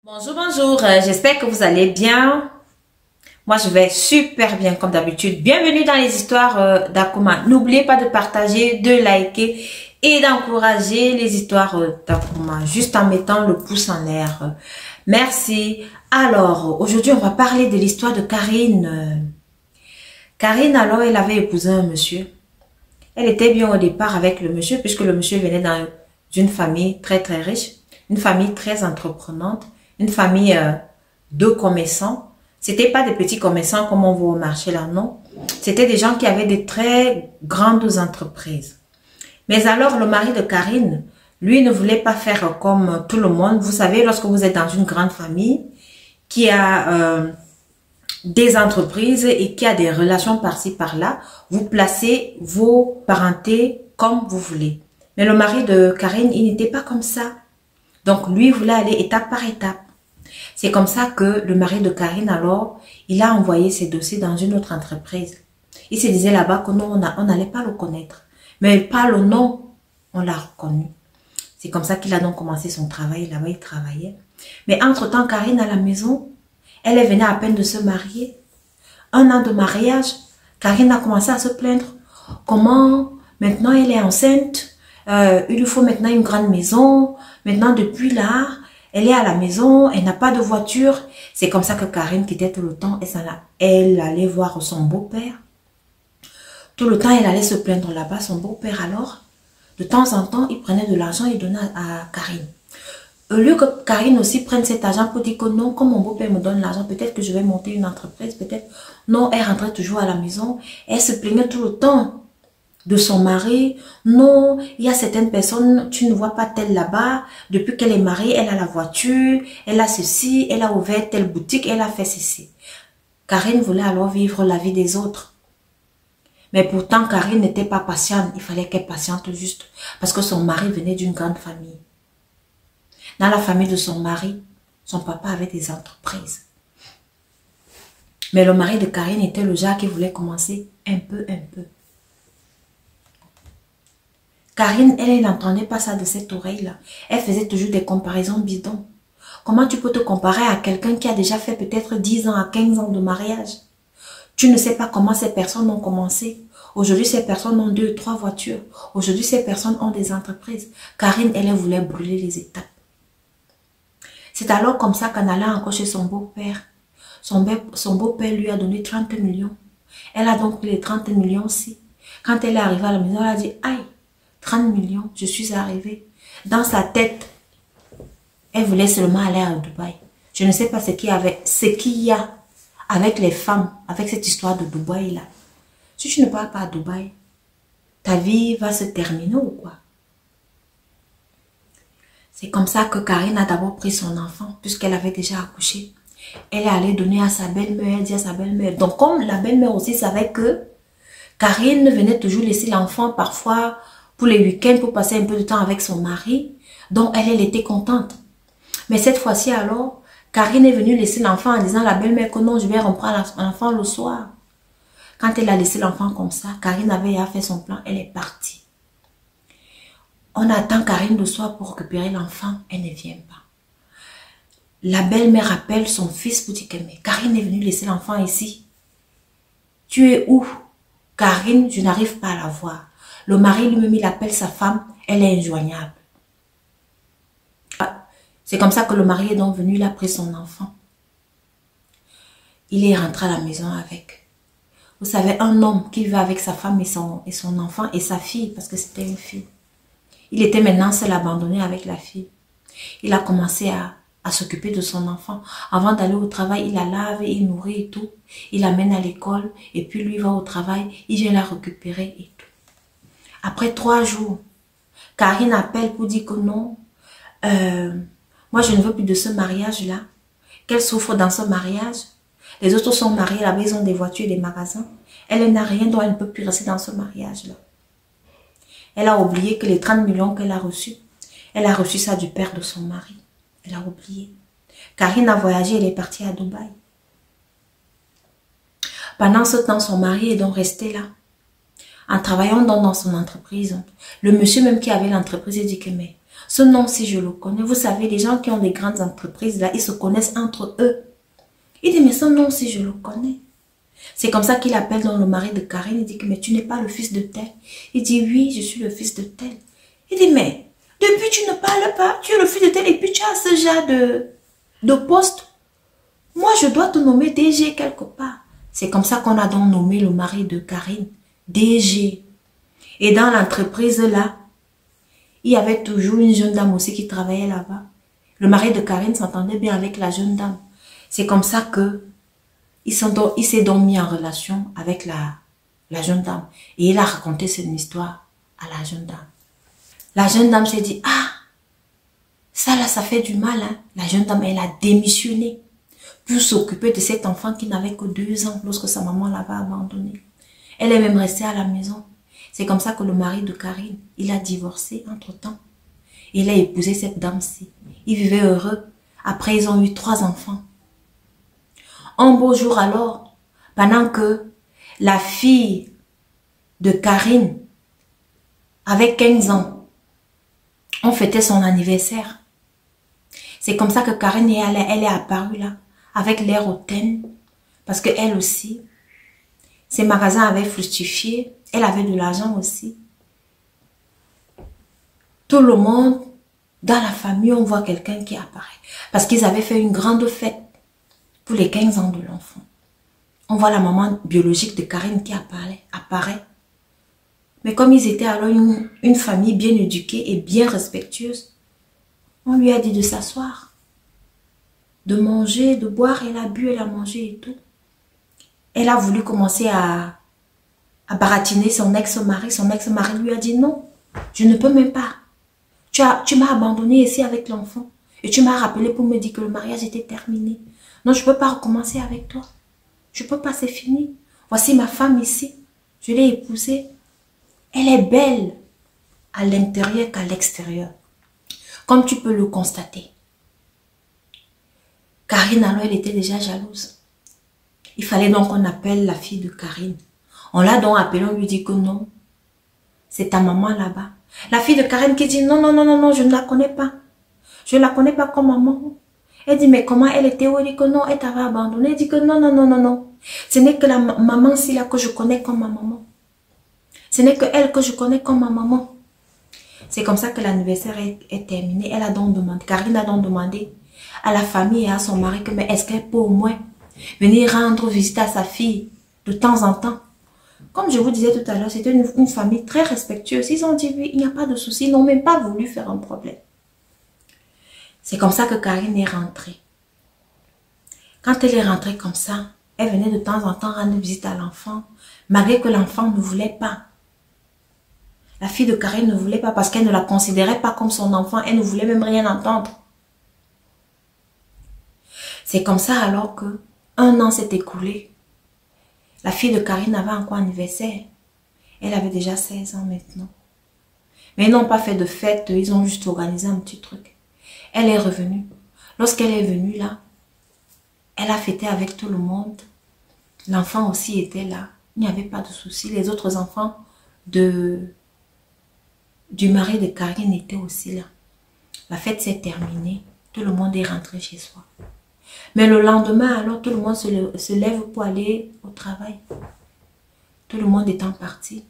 Bonjour, bonjour, j'espère que vous allez bien. Moi, je vais super bien comme d'habitude. Bienvenue dans les histoires d'Akuma. N'oubliez pas de partager, de liker et d'encourager les histoires d'Akuma, juste en mettant le pouce en l'air. Merci. Alors, aujourd'hui, on va parler de l'histoire de Karine. Karine, alors, elle avait épousé un monsieur. Elle était bien au départ avec le monsieur, puisque le monsieur venait d'une famille très riche, une famille très entreprenante. Une famille de commerçants. C'était pas des petits commerçants comme on voit au marché là, non. C'était des gens qui avaient des très grandes entreprises. Mais alors, le mari de Karine, lui, ne voulait pas faire comme tout le monde. Vous savez, lorsque vous êtes dans une grande famille qui a des entreprises et qui a des relations par-ci, par-là, vous placez vos parentés comme vous voulez. Mais le mari de Karine, il n'était pas comme ça. Donc, lui voulait aller étape par étape. C'est comme ça que le mari de Karine, alors, il a envoyé ses dossiers dans une autre entreprise. Il se disait là-bas que non, on n'allait pas le connaître. Mais par le nom, on l'a reconnu. C'est comme ça qu'il a donc commencé son travail. Là-bas, il travaillait. Mais entre-temps, Karine, à la maison, elle venait à peine de se marier. 1 an de mariage, Karine a commencé à se plaindre. Comment, maintenant, elle est enceinte. Il lui faut maintenant une grande maison. Maintenant, depuis là, elle est à la maison, elle n'a pas de voiture. C'est comme ça que Karine quittait tout le temps. Et elle allait voir son beau-père. Tout le temps, elle allait se plaindre là-bas. Son beau-père, alors, de temps en temps, il prenait de l'argent et donnait à Karine. Au lieu que Karine aussi prenne cet argent pour dire que non, comme mon beau-père me donne l'argent, peut-être que je vais monter une entreprise, peut-être. Non, elle rentrait toujours à la maison. Elle se plaignait tout le temps de son mari. Non, il y a certaines personnes, tu ne vois pas telle là-bas. Depuis qu'elle est mariée, elle a la voiture, elle a ceci, elle a ouvert telle boutique, elle a fait ceci. Karine voulait alors vivre la vie des autres. Mais pourtant, Karine n'était pas patiente. Il fallait qu'elle patiente juste. Parce que son mari venait d'une grande famille. Dans la famille de son mari, son papa avait des entreprises. Mais le mari de Karine était le genre qui voulait commencer un peu. Karine, elle n'entendait pas ça de cette oreille-là. Elle faisait toujours des comparaisons bidons. Comment tu peux te comparer à quelqu'un qui a déjà fait peut-être 10 ans à 15 ans de mariage? Tu ne sais pas comment ces personnes ont commencé. Aujourd'hui, ces personnes ont 2, 3 voitures. Aujourd'hui, ces personnes ont des entreprises. Karine, elle voulait brûler les étapes. C'est alors comme ça qu'en allant encore chez son beau-père, son beau-père lui a donné 30 millions. Elle a donc pris les 30 millions aussi. Quand elle est arrivée à la maison, elle a dit, aïe, 30 millions, je suis arrivée. Dans sa tête, elle voulait seulement aller à Dubaï. Je ne sais pas ce qu'il y a avec les femmes, avec cette histoire de Dubaï là. Si tu ne parles pas à Dubaï, ta vie va se terminer ou quoi? C'est comme ça que Karine a d'abord pris son enfant, puisqu'elle avait déjà accouché. Elle est allée donner à sa belle-mère, elle dit à sa belle-mère. Donc comme la belle-mère aussi savait que Karine venait toujours laisser l'enfant parfois pour les week-ends, pour passer un peu de temps avec son mari. Donc, elle était contente. Mais cette fois-ci, alors, Karine est venue laisser l'enfant en disant à la belle-mère que non, je vais reprendre l'enfant le soir. Quand elle a laissé l'enfant comme ça, Karine avait fait son plan, elle est partie. On attend Karine le soir pour récupérer l'enfant, elle ne vient pas. La belle-mère appelle son fils pour dire que mais Karine est venue laisser l'enfant ici. Tu es où? Karine, je n'arrive pas à la voir. Le mari lui-même, il appelle sa femme, elle est injoignable. C'est comme ça que le mari est donc venu, il a pris son enfant. Il est rentré à la maison avec. Vous savez, un homme qui va avec sa femme et son enfant et sa fille, parce que c'était une fille. Il était maintenant seul abandonné avec la fille. Il a commencé à s'occuper de son enfant. Avant d'aller au travail, il la lave, il nourrit et tout. Il l'amène à l'école et puis lui va au travail, il vient la récupérer et tout. Après 3 jours, Karine appelle pour dire que non, moi je ne veux plus de ce mariage-là. Qu'elle souffre dans ce mariage. Les autres sont mariés là-bas, ils ont des voitures et des magasins. Elle n'a rien, donc elle ne peut plus rester dans ce mariage-là. Elle a oublié que les 30 millions qu'elle a reçus, elle a reçu ça du père de son mari. Elle a oublié. Karine a voyagé, elle est partie à Dubaï. Pendant ce temps, son mari est donc resté là. En travaillant dans son entreprise. Le monsieur même qui avait l'entreprise, il dit que mais Ce nom, si je le connais, vous savez, les gens qui ont des grandes entreprises, là, ils se connaissent entre eux. Il dit, mais ce nom, si je le connais. C'est comme ça qu'il appelle dans le mari de Karine. Il dit que, mais tu n'es pas le fils de tel. Il dit, oui, je suis le fils de tel. Il dit, mais depuis tu ne parles pas, tu es le fils de tel et puis tu as ce genre de poste. Moi, je dois te nommer DG quelque part. C'est comme ça qu'on a donc nommé le mari de Karine, DG. Et dans l'entreprise là, il y avait toujours une jeune dame aussi qui travaillait là-bas. Le mari de Karine s'entendait bien avec la jeune dame. C'est comme ça que il s'est donc mis en relation avec la jeune dame. Et il a raconté cette histoire à la jeune dame. La jeune dame s'est dit, ah, ça là, ça fait du mal. Hein. La jeune dame, elle a démissionné pour s'occuper de cet enfant qui n'avait que 2 ans lorsque sa maman l'avait abandonné. Elle est même restée à la maison. C'est comme ça que le mari de Karine, il a divorcé entre-temps. Il a épousé cette dame-ci. Ils vivaient heureux. Après, ils ont eu 3 enfants. Un beau jour alors, pendant que la fille de Karine, avec 15 ans, on fêtait son anniversaire. C'est comme ça que Karine, elle est apparue là, avec l'air hautaine, parce qu'elle aussi, ses magasins avaient fructifié, elle avait de l'argent aussi. Tout le monde, dans la famille, on voit quelqu'un qui apparaît, parce qu'ils avaient fait une grande fête pour les 15 ans de l'enfant. On voit la maman biologique de Karine qui apparaît. Mais comme ils étaient alors une famille bien éduquée et bien respectueuse, on lui a dit de s'asseoir, de manger, de boire. Elle a bu, elle a mangé et tout. Elle a voulu commencer à baratiner son ex-mari. Son ex-mari lui a dit non, je ne peux même pas. Tu m'as abandonné ici avec l'enfant. Et tu m'as rappelé pour me dire que le mariage était terminé. Non, je ne peux pas recommencer avec toi. Je ne peux pas, c'est fini. Voici ma femme ici. Je l'ai épousée. Elle est belle à l'intérieur qu'à l'extérieur. Comme tu peux le constater. Karine, alors, elle était déjà jalouse. Il fallait donc qu'on appelle la fille de Karine. On l'a donc appelée, on lui dit que non. C'est ta maman là-bas. La fille de Karine qui dit non, non, non, non, non, je ne la connais pas. Je ne la connais pas comme maman. Elle dit, mais comment elle était où? Elle dit que non, elle t'avait abandonné. Elle dit que non, non, non, non, non. Ce n'est que la maman-ci là que je connais comme ma maman. Ce n'est que elle que je connais comme ma maman. C'est comme ça que l'anniversaire est terminé. Elle a donc demandé, Karine a donc demandé à la famille et à son mari que, mais est-ce qu'elle peut au moins venir rendre visite à sa fille de temps en temps? Comme je vous disais tout à l'heure, c'était une famille très respectueuse. Ils ont dit oui, il n'y a pas de souci. Ils n'ont même pas voulu faire un problème. C'est comme ça que Karine est rentrée. Quand elle est rentrée comme ça, elle venait de temps en temps rendre visite à l'enfant, malgré que l'enfant ne voulait pas. La fille de Karine ne voulait pas parce qu'elle ne la considérait pas comme son enfant. Elle ne voulait même rien entendre. C'est comme ça alors que 1 an s'est écoulé. La fille de Karine avait encore anniversaire. Elle avait déjà 16 ans maintenant. Mais ils n'ont pas fait de fête, ils ont juste organisé un petit truc. Elle est revenue. Lorsqu'elle est venue là, elle a fêté avec tout le monde. L'enfant aussi était là. Il n'y avait pas de souci. Les autres enfants du mari de Karine étaient aussi là. La fête s'est terminée. Tout le monde est rentré chez soi. Mais le lendemain, alors, tout le monde se lève pour aller au travail. Tout le monde étant parti,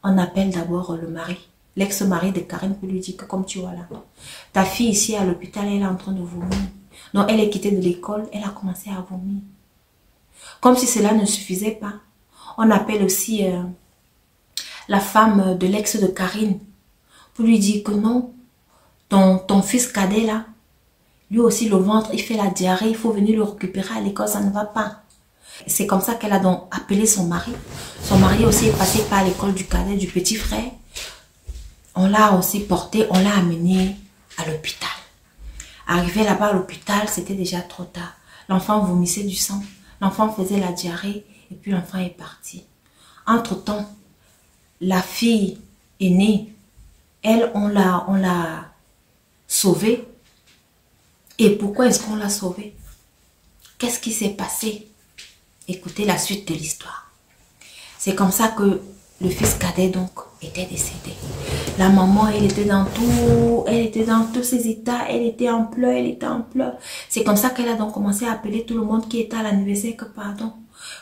on appelle d'abord le mari, l'ex-mari de Karine, pour lui dire que comme tu vois là, ta fille ici à l'hôpital, elle est en train de vomir. Donc, elle est quittée de l'école, elle a commencé à vomir. Comme si cela ne suffisait pas, on appelle aussi la femme de l'ex de Karine pour lui dire que non, ton fils cadet là, lui aussi le ventre, il fait la diarrhée, il faut venir le récupérer à l'école, ça ne va pas. C'est comme ça qu'elle a donc appelé son mari. Son mari aussi est passé par l'école du cadet, du petit frère. On l'a aussi porté, on l'a amené à l'hôpital. Arrivé là-bas à l'hôpital, c'était déjà trop tard. L'enfant vomissait du sang, l'enfant faisait la diarrhée et puis l'enfant est parti. Entre-temps, la fille aînée, elle, on l'a sauvée. Et pourquoi est-ce qu'on l'a sauvée? Qu'est-ce qui s'est passé? Écoutez la suite de l'histoire. C'est comme ça que le fils cadet donc était décédé. La maman, elle était dans tout, elle était dans tous ses états, elle était en pleurs, elle était en pleurs. C'est comme ça qu'elle a donc commencé à appeler tout le monde qui était à l'anniversaire que pardon.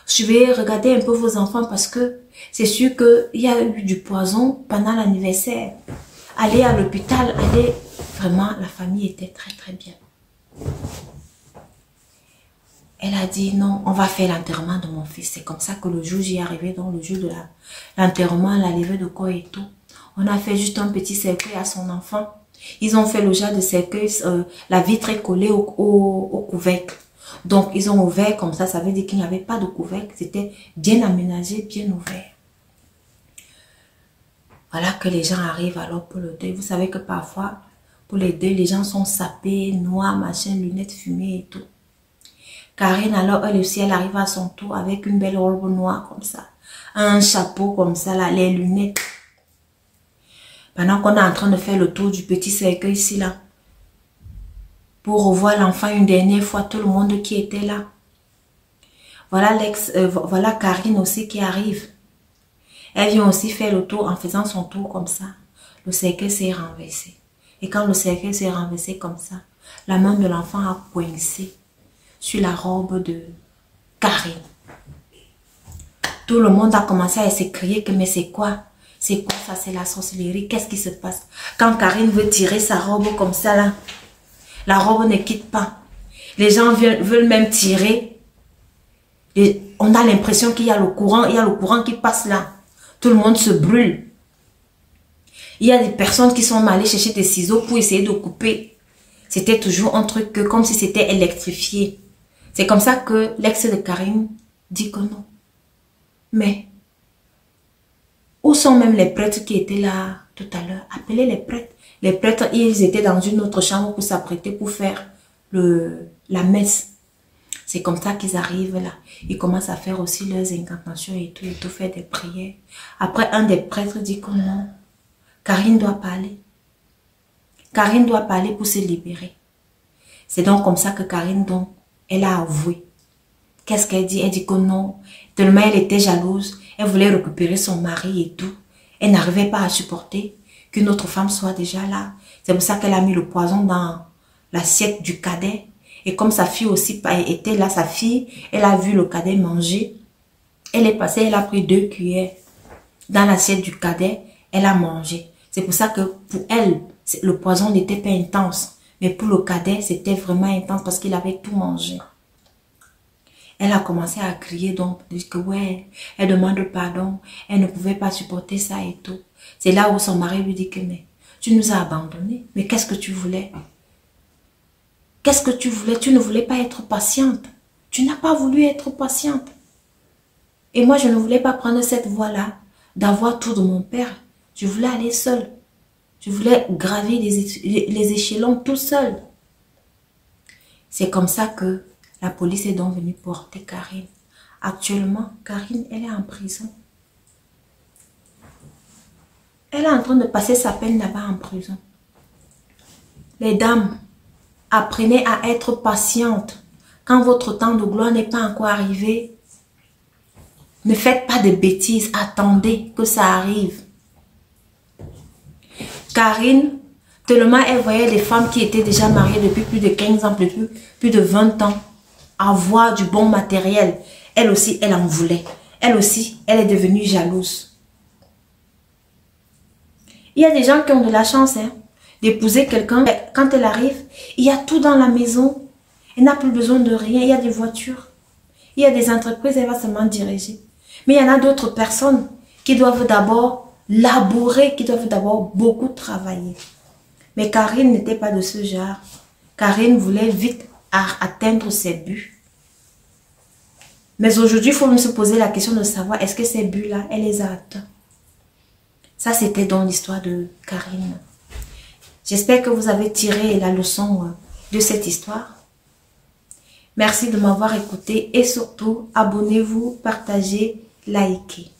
Je vais regarder un peu vos enfants parce que c'est sûr qu'il y a eu du poison pendant l'anniversaire. Aller à l'hôpital, aller... Vraiment, la famille était très très bien. Elle a dit non, on va faire l'enterrement de mon fils. C'est comme ça que le jour j'y arrivé, donc le jour de l'enterrement, la levée de corps et tout. On a fait juste un petit cercueil à son enfant. Ils ont fait le genre de cercueil, la vitre est collée au couvercle. Donc ils ont ouvert comme ça veut dire qu'il n'y avait pas de couvercle. C'était bien aménagé, bien ouvert. Voilà que les gens arrivent alors pour le deuil. Vous savez que parfois, pour les deuils, les gens sont sapés, noirs, machin, lunettes fumées et tout. Karine, alors, elle aussi, elle arrive à son tour avec une belle robe noire comme ça. Un chapeau comme ça, là, les lunettes. Pendant qu'on est en train de faire le tour du petit cercueil ici, là. Pour revoir l'enfant une dernière fois, tout le monde qui était là. Voilà voilà Karine aussi qui arrive. Elle vient aussi faire le tour en faisant son tour comme ça. Le cercueil s'est renversé. Et quand le cercueil s'est renversé comme ça, la main de l'enfant a coincé sur la robe de Karine. Tout le monde a commencé à s'écrier que mais c'est quoi? C'est quoi ça? C'est la sorcellerie. Qu'est-ce qui se passe? Quand Karine veut tirer sa robe comme ça là, la robe ne quitte pas. Les gens veulent même tirer. Et on a l'impression qu'il y a le courant qui passe là. Tout le monde se brûle. Il y a des personnes qui sont allées chercher des ciseaux pour essayer de couper. C'était toujours un truc comme si c'était électrifié. C'est comme ça que l'ex de Karine dit que non. Mais, où sont même les prêtres qui étaient là tout à l'heure? Appelez les prêtres. Les prêtres, ils étaient dans une autre chambre pour s'apprêter pour faire la messe. C'est comme ça qu'ils arrivent là. Ils commencent à faire aussi leurs incantations et tout, faire des prières. Après, un des prêtres dit que non. Karine doit parler. Karine doit parler pour se libérer. C'est donc comme ça que Karine, donc, elle a avoué. Qu'est-ce qu'elle dit? Elle dit que non. Tellement elle était jalouse. Elle voulait récupérer son mari et tout. Elle n'arrivait pas à supporter qu'une autre femme soit déjà là. C'est pour ça qu'elle a mis le poison dans l'assiette du cadet. Et comme sa fille aussi était là, sa fille, elle a vu le cadet manger. Elle est passée, elle a pris 2 cuillères dans l'assiette du cadet. Elle a mangé. C'est pour ça que pour elle, le poison n'était pas intense. Mais pour le cadet, c'était vraiment intense parce qu'il avait tout mangé. Elle a commencé à crier donc, que ouais, elle demande pardon. Elle ne pouvait pas supporter ça et tout. C'est là où son mari lui dit que mais tu nous as abandonnés. Mais qu'est-ce que tu voulais? Qu'est-ce que tu voulais? Tu ne voulais pas être patiente. Tu n'as pas voulu être patiente. Et moi, je ne voulais pas prendre cette voie-là, d'avoir tout de mon père. Je voulais aller seule. Je voulais gravir les échelons tout seul. C'est comme ça que la police est donc venue porter Karine. Actuellement, Karine, elle est en prison. Elle est en train de passer sa peine là-bas en prison. Les dames, apprenez à être patientes. Quand votre temps de gloire n'est pas encore arrivé, ne faites pas de bêtises. Attendez que ça arrive. Karine, tellement elle voyait les femmes qui étaient déjà mariées depuis plus de 15 ans, plus de 20 ans, avoir du bon matériel. Elle aussi, elle en voulait. Elle aussi, elle est devenue jalouse. Il y a des gens qui ont de la chance d'épouser quelqu'un. Quand elle arrive, il y a tout dans la maison. Elle n'a plus besoin de rien. Il y a des voitures. Il y a des entreprises, elle va seulement diriger. Mais il y en a d'autres personnes qui doivent d'abord labourer, qui doivent d'abord beaucoup travailler. Mais Karine n'était pas de ce genre. Karine voulait vite atteindre ses buts. Mais aujourd'hui, il faut même se poser la question de savoir est-ce que ces buts-là, elle les a atteints. Ça, c'était dans l'histoire de Karine. J'espère que vous avez tiré la leçon de cette histoire. Merci de m'avoir écouté et surtout, abonnez-vous, partagez, likez.